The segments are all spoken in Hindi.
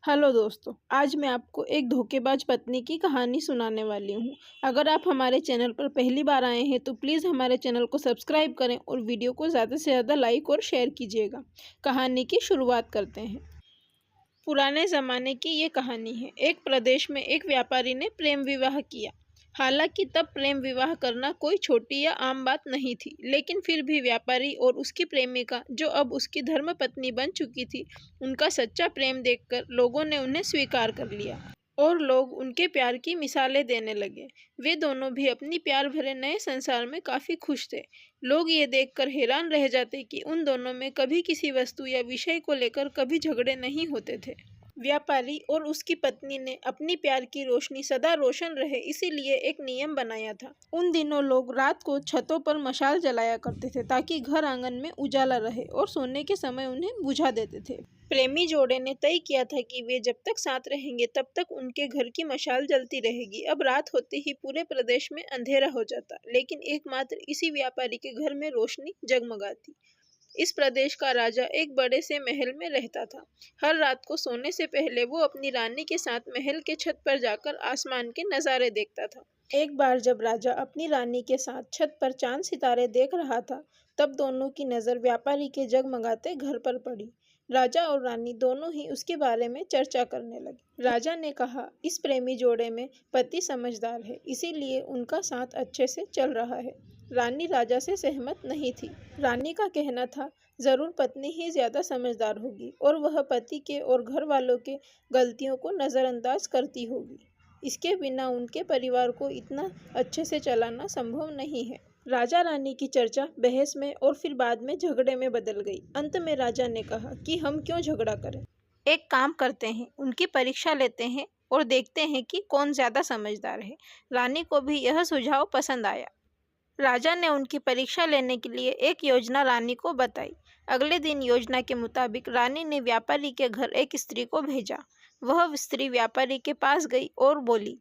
हेलो दोस्तों, आज मैं आपको एक धोखेबाज पत्नी की कहानी सुनाने वाली हूँ। अगर आप हमारे चैनल पर पहली बार आए हैं तो प्लीज़ हमारे चैनल को सब्सक्राइब करें और वीडियो को ज़्यादा से ज़्यादा लाइक और शेयर कीजिएगा। कहानी की शुरुआत करते हैं। पुराने ज़माने की ये कहानी है। एक प्रदेश में एक व्यापारी ने प्रेम विवाह किया। हालांकि तब प्रेम विवाह करना कोई छोटी या आम बात नहीं थी, लेकिन फिर भी व्यापारी और उसकी प्रेमिका, जो अब उसकी धर्मपत्नी बन चुकी थी, उनका सच्चा प्रेम देखकर लोगों ने उन्हें स्वीकार कर लिया और लोग उनके प्यार की मिसालें देने लगे। वे दोनों भी अपनी प्यार भरे नए संसार में काफ़ी खुश थे। लोग ये देखकर हैरान रह जाते कि उन दोनों में कभी किसी वस्तु या विषय को लेकर कभी झगड़े नहीं होते थे। व्यापारी और उसकी पत्नी ने अपनी प्यार की रोशनी सदा रोशन रहे, इसीलिए एक नियम बनाया था। उन दिनों लोग रात को छतों पर मशाल जलाया करते थे ताकि घर आंगन में उजाला रहे, और सोने के समय उन्हें बुझा देते थे। प्रेमी जोड़े ने तय किया था कि वे जब तक साथ रहेंगे तब तक उनके घर की मशाल जलती रहेगी। अब रात होते ही पूरे प्रदेश में अंधेरा हो जाता, लेकिन एकमात्र इसी व्यापारी के घर में रोशनी जगमगाती। इस प्रदेश का राजा एक बड़े से महल में रहता था। हर रात को सोने से पहले वो अपनी रानी के साथ महल के छत पर जाकर आसमान के नज़ारे देखता था। एक बार जब राजा अपनी रानी के साथ छत पर चांद सितारे देख रहा था, तब दोनों की नज़र व्यापारी के जगमगाते घर पर पड़ी। राजा और रानी दोनों ही उसके बारे में चर्चा करने लगे। राजा ने कहा, इस प्रेमी जोड़े में पति समझदार है, इसीलिए उनका साथ अच्छे से चल रहा है। रानी राजा से सहमत नहीं थी। रानी का कहना था, जरूर पत्नी ही ज्यादा समझदार होगी और वह पति के और घर वालों के गलतियों को नजरअंदाज करती होगी। इसके बिना उनके परिवार को इतना अच्छे से चलाना संभव नहीं है। राजा रानी की चर्चा बहस में और फिर बाद में झगड़े में बदल गई। अंत में राजा ने कहा कि हम क्यों झगड़ा करें, एक काम करते हैं, उनकी परीक्षा लेते हैं और देखते हैं कि कौन ज्यादा समझदार है। रानी को भी यह सुझाव पसंद आया। राजा ने उनकी परीक्षा लेने के लिए एक योजना रानी को बताई। अगले दिन योजना के मुताबिक रानी ने व्यापारी के घर एक स्त्री को भेजा। वह स्त्री व्यापारी के पास गई और बोली,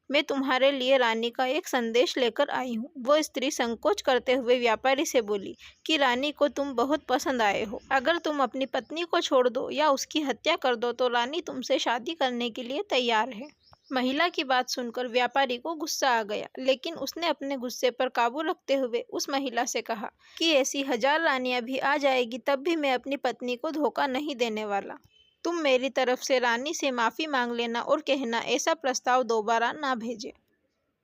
मैं तुम्हारे लिए रानी का एक संदेश लेकर आई हूँ। वो स्त्री संकोच करते हुए व्यापारी से बोली कि रानी को तुम बहुत पसंद आए हो। अगर तुम अपनी पत्नी को छोड़ दो या उसकी हत्या कर दो तो रानी तुमसे शादी करने के लिए तैयार है। महिला की बात सुनकर व्यापारी को गुस्सा आ गया, लेकिन उसने अपने गुस्से पर काबू रखते हुए उस महिला से कहा कि ऐसी 1000 रानियां भी आ जाएगी तब भी मैं अपनी पत्नी को धोखा नहीं देने वाला। तुम मेरी तरफ से रानी से माफ़ी मांग लेना और कहना ऐसा प्रस्ताव दोबारा ना भेजे।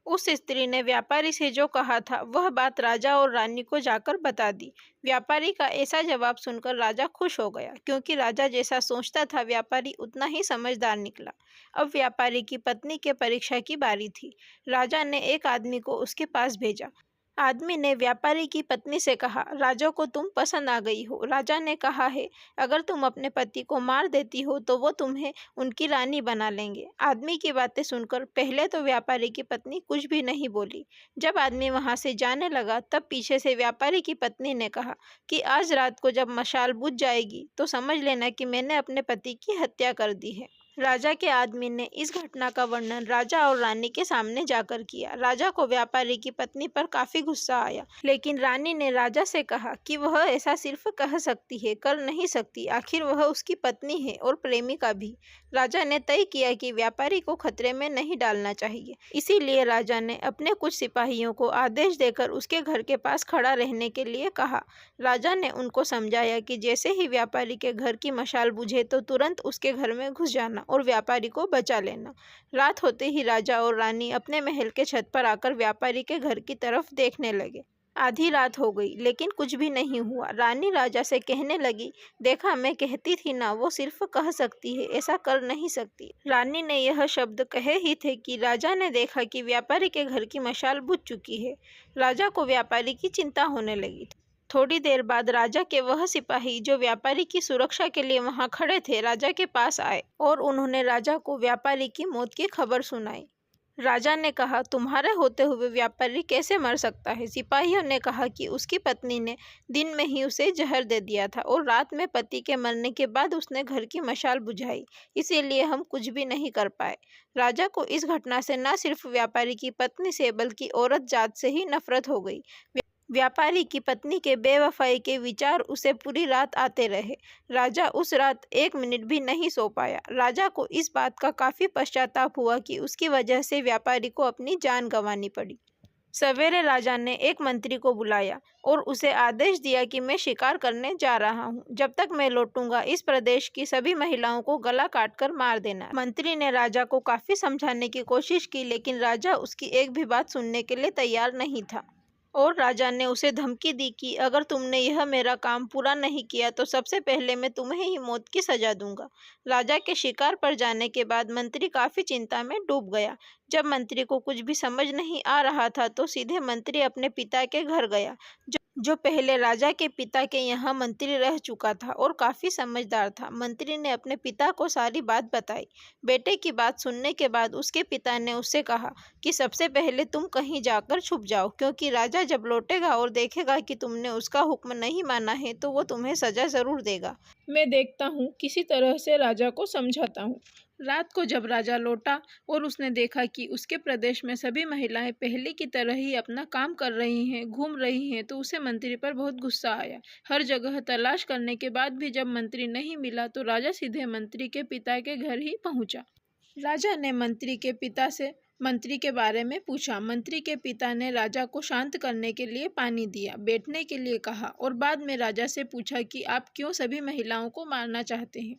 उस स्त्री ने व्यापारी से जो कहा था वह बात राजा और रानी को जाकर बता दी। व्यापारी का ऐसा जवाब सुनकर राजा खुश हो गया, क्योंकि राजा जैसा सोचता था व्यापारी उतना ही समझदार निकला। अब व्यापारी की पत्नी के परीक्षा की बारी थी। राजा ने एक आदमी को उसके पास भेजा। आदमी ने व्यापारी की पत्नी से कहा, राजा को तुम पसंद आ गई हो। राजा ने कहा है, अगर तुम अपने पति को मार देती हो तो वो तुम्हें उनकी रानी बना लेंगे। आदमी की बातें सुनकर पहले तो व्यापारी की पत्नी कुछ भी नहीं बोली। जब आदमी वहां से जाने लगा तब पीछे से व्यापारी की पत्नी ने कहा कि आज रात को जब मशाल बुझ जाएगी तो समझ लेना कि मैंने अपने पति की हत्या कर दी है। राजा के आदमी ने इस घटना का वर्णन राजा और रानी के सामने जाकर किया। राजा को व्यापारी की पत्नी पर काफी गुस्सा आया, लेकिन रानी ने राजा से कहा कि वह ऐसा सिर्फ कह सकती है, कर नहीं सकती। आखिर वह उसकी पत्नी है और प्रेमिका भी। राजा ने तय किया कि व्यापारी को खतरे में नहीं डालना चाहिए, इसीलिए राजा ने अपने कुछ सिपाहियों को आदेश देकर उसके घर के पास खड़ा रहने के लिए कहा। राजा ने उनको समझाया कि जैसे ही व्यापारी के घर की मशाल बुझे तो तुरंत उसके घर में घुस जाना और व्यापारी को बचा लेना। रात होते ही राजा और रानी अपने महल के छत पर आकर व्यापारी के घर की तरफ देखने लगे। आधी रात हो गई लेकिन कुछ भी नहीं हुआ। रानी राजा से कहने लगी, देखा, मैं कहती थी ना, वो सिर्फ कह सकती है, ऐसा कर नहीं सकती। रानी ने यह शब्द कहे ही थे कि राजा ने देखा कि व्यापारी के घर की मशाल बुझ चुकी है। राजा को व्यापारी की चिंता होने लगी। थोड़ी देर बाद राजा के वह सिपाही जो व्यापारी की सुरक्षा के लिए वहां खड़े थे राजा के पास आए और उन्होंने राजा को व्यापारी की मौत की खबर सुनाई। राजा ने कहा, तुम्हारे होते हुए व्यापारी कैसे मर सकता है? सिपाहियों ने कहा कि उसकी पत्नी ने दिन में ही उसे जहर दे दिया था और रात में पति के मरने के बाद उसने घर की मशाल बुझाई, इसीलिए हम कुछ भी नहीं कर पाए। राजा को इस घटना से न सिर्फ व्यापारी की पत्नी से बल्कि औरत जात से ही नफरत हो गई। व्यापारी की पत्नी के बेवफाई के विचार उसे पूरी रात आते रहे। राजा उस रात 1 मिनट भी नहीं सो पाया। राजा को इस बात का काफ़ी पश्चाताप हुआ कि उसकी वजह से व्यापारी को अपनी जान गंवानी पड़ी। सवेरे राजा ने एक मंत्री को बुलाया और उसे आदेश दिया कि मैं शिकार करने जा रहा हूँ। जब तक मैं लौटूंगा इस प्रदेश की सभी महिलाओं को गला काटकर मार देना। मंत्री ने राजा को काफ़ी समझाने की कोशिश की, लेकिन राजा उसकी एक भी बात सुनने के लिए तैयार नहीं था। और राजा ने उसे धमकी दी कि अगर तुमने यह मेरा काम पूरा नहीं किया तो सबसे पहले मैं तुम्हें ही मौत की सजा दूंगा। राजा के शिकार पर जाने के बाद मंत्री काफ़ी चिंता में डूब गया। जब मंत्री को कुछ भी समझ नहीं आ रहा था तो सीधे मंत्री अपने पिता के घर गया, जो पहले राजा के पिता के यहाँ मंत्री रह चुका था और काफ़ी समझदार था। मंत्री ने अपने पिता को सारी बात बताई। बेटे की बात सुनने के बाद उसके पिता ने उससे कहा कि सबसे पहले तुम कहीं जाकर छुप जाओ, क्योंकि राजा जब लौटेगा और देखेगा कि तुमने उसका हुक्म नहीं माना है तो वो तुम्हें सजा ज़रूर देगा। मैं देखता हूँ किसी तरह से राजा को समझाता हूँ। रात को जब राजा लौटा और उसने देखा कि उसके प्रदेश में सभी महिलाएं पहले की तरह ही अपना काम कर रही हैं, घूम रही हैं, तो उसे मंत्री पर बहुत गुस्सा आया। हर जगह तलाश करने के बाद भी जब मंत्री नहीं मिला तो राजा सीधे मंत्री के पिता के घर ही पहुंचा। राजा ने मंत्री के पिता से मंत्री के बारे में पूछा। मंत्री के पिता ने राजा को शांत करने के लिए पानी दिया, बैठने के लिए कहा और बाद में राजा से पूछा कि आप क्यों सभी महिलाओं को मारना चाहते हैं।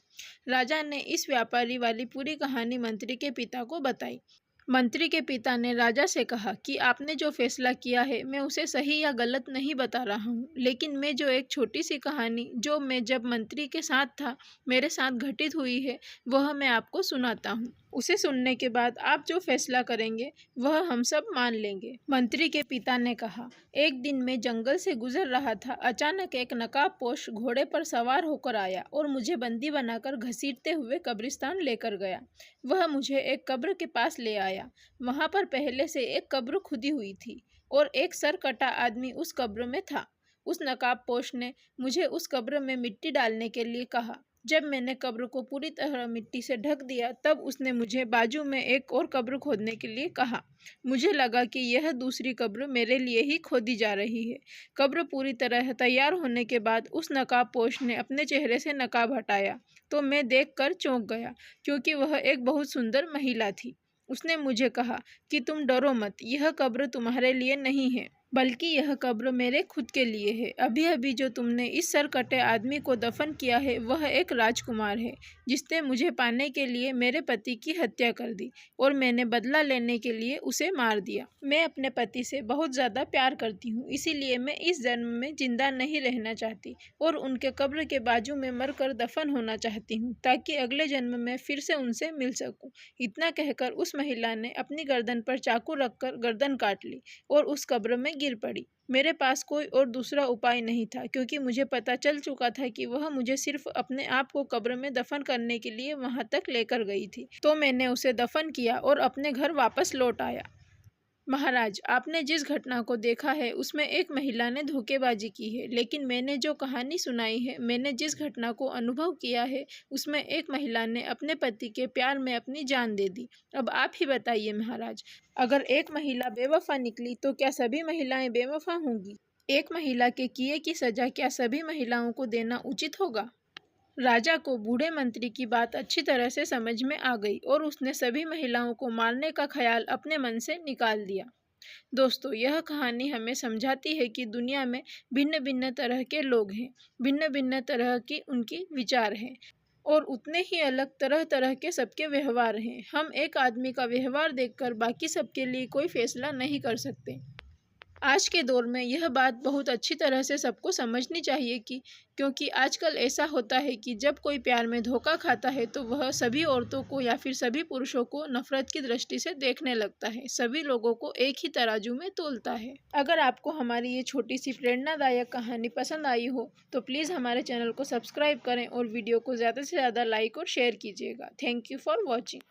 राजा ने इस व्यापारी वाली पूरी कहानी मंत्री के पिता को बताई। मंत्री के पिता ने राजा से कहा कि आपने जो फैसला किया है मैं उसे सही या गलत नहीं बता रहा हूँ, लेकिन मैं जो एक छोटी सी कहानी जो मैं जब मंत्री के साथ था मेरे साथ घटित हुई है वह मैं आपको सुनाता हूँ। उसे सुनने के बाद आप जो फैसला करेंगे वह हम सब मान लेंगे। मंत्री के पिता ने कहा, एक दिन मैं जंगल से गुजर रहा था। अचानक एक नकाबपोश घोड़े पर सवार होकर आया और मुझे बंदी बनाकर घसीटते हुए कब्रिस्तान लेकर गया। वह मुझे एक कब्र के पास ले आया। वहां पर पहले से एक कब्र खुदी हुई थी और एक सर कटा आदमी उस कब्र में था। उस नकाबपोश ने मुझे उस कब्र में मिट्टी डालने के लिए कहा। जब मैंने कब्र को पूरी तरह मिट्टी से ढक दिया तब उसने मुझे बाजू में एक और कब्र खोदने के लिए कहा। मुझे लगा कि यह दूसरी कब्र मेरे लिए ही खोदी जा रही है। कब्र पूरी तरह तैयार होने के बाद उस नकाबपोश ने अपने चेहरे से नकाब हटाया तो मैं देखकर चौंक गया, क्योंकि वह एक बहुत सुंदर महिला थी। उसने मुझे कहा कि तुम डरो मत, यह कब्र तुम्हारे लिए नहीं है बल्कि यह कब्र मेरे खुद के लिए है। अभी अभी जो तुमने इस सर कटे आदमी को दफन किया है वह एक राजकुमार है जिसने मुझे पाने के लिए मेरे पति की हत्या कर दी और मैंने बदला लेने के लिए उसे मार दिया। मैं अपने पति से बहुत ज़्यादा प्यार करती हूँ, इसीलिए मैं इस जन्म में जिंदा नहीं रहना चाहती और उनके कब्र के बाजू में मरकर दफन होना चाहती हूँ ताकि अगले जन्म में फिर से उनसे मिल सकूँ। इतना कहकर उस महिला ने अपनी गर्दन पर चाकू रखकर गर्दन काट ली और उस कब्र में गिर पड़ी। मेरे पास कोई और दूसरा उपाय नहीं था, क्योंकि मुझे पता चल चुका था कि वह मुझे सिर्फ अपने आप को कब्र में दफन करने के लिए वहां तक लेकर गई थी। तो मैंने उसे दफन किया और अपने घर वापस लौट आया। महाराज, आपने जिस घटना को देखा है उसमें एक महिला ने धोखेबाजी की है, लेकिन मैंने जो कहानी सुनाई है, मैंने जिस घटना को अनुभव किया है उसमें एक महिला ने अपने पति के प्यार में अपनी जान दे दी। अब आप ही बताइए महाराज, अगर एक महिला बेवफा निकली तो क्या सभी महिलाएं बेवफा होंगी? एक महिला के किए की सजा क्या सभी महिलाओं को देना उचित होगा? राजा को बूढ़े मंत्री की बात अच्छी तरह से समझ में आ गई और उसने सभी महिलाओं को मारने का ख्याल अपने मन से निकाल दिया। दोस्तों, यह कहानी हमें समझाती है कि दुनिया में भिन्न भिन्न तरह के लोग हैं, भिन्न भिन्न तरह की उनकी विचार हैं और उतने ही अलग तरह तरह के सबके व्यवहार हैं। हम एक आदमी का व्यवहार देखकर बाकी सबके लिए कोई फैसला नहीं कर सकते। आज के दौर में यह बात बहुत अच्छी तरह से सबको समझनी चाहिए कि क्योंकि आजकल ऐसा होता है कि जब कोई प्यार में धोखा खाता है तो वह सभी औरतों को या फिर सभी पुरुषों को नफरत की दृष्टि से देखने लगता है, सभी लोगों को एक ही तराजू में तोलता है। अगर आपको हमारी ये छोटी सी प्रेरणादायक कहानी पसंद आई हो तो प्लीज़ हमारे चैनल को सब्सक्राइब करें और वीडियो को ज़्यादा से ज़्यादा लाइक और शेयर कीजिएगा। Thank you for watching.